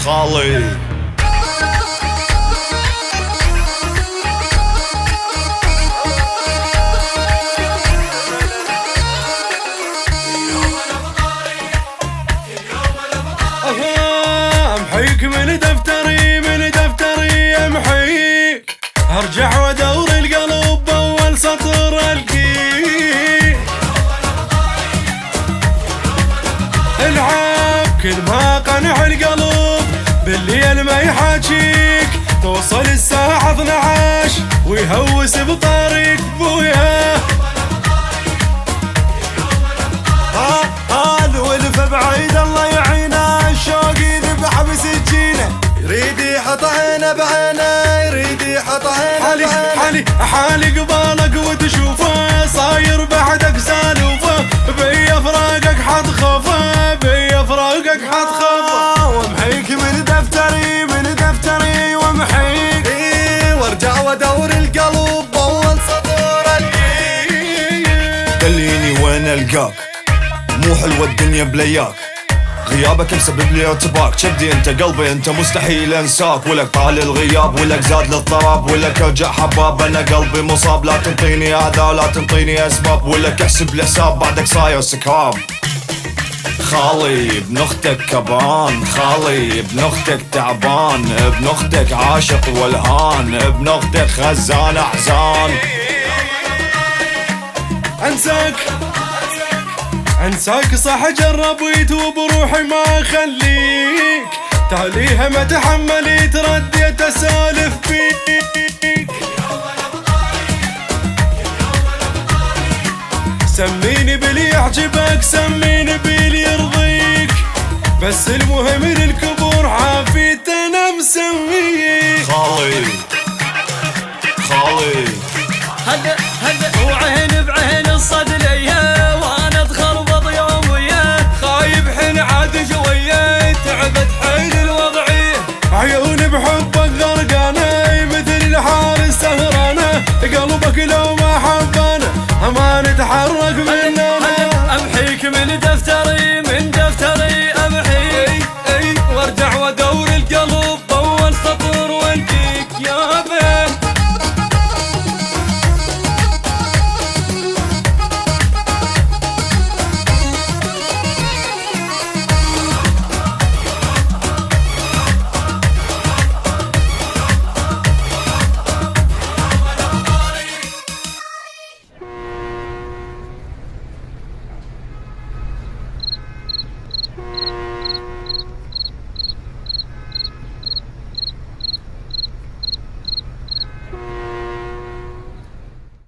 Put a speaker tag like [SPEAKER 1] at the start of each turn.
[SPEAKER 1] خالي.
[SPEAKER 2] امحيك من دفتري امحيك، ارجع وادور القلب باول سطر القيه، العب كل ما قنع القلب بالليل ما يحاجيك، توصل الساعة 12 ويهوس بطريق بوياه.
[SPEAKER 1] الولف بعيد الله يعينه، الشوق يذبح بسكينه، يريد يحط عينه بعينه، يريد يحط عينه بعينه.
[SPEAKER 2] حالي قبالك وتشوفه صاير بعدك سالوفه، بي فراقك حد خفه، بي فراقك حد خفه.
[SPEAKER 1] وامحيك من دفتري وامحيك، وارجع وادور القلب باول سطور القيه. دليني وين القاك، مو حلوة الدنيا بلياك، غيابك مسبب لي ارتباك، شدي انت قلبي انت مستحيل انساك، ولك طال الغياب ولك زاد للضراب، ولك اوجع حباب انا قلبي مصاب، لا تنطيني اعذار لا تنطيني اسباب، ولك احسب الحساب بعدك صاير سكراب. خالي ابن اختك كبان، خالي ابن اختك تعبان، ابن اختك عاشق والهان، ابن اختك خزان احزان.
[SPEAKER 2] انساك صح جربيت وبروحي ما اخليك، تاليها ما تحمليت رديت اسالف فيك. سميني باللي يعجبك سميني باللي يرضيك، بس المهم للكبور عافيت انا مسميك.
[SPEAKER 1] خالي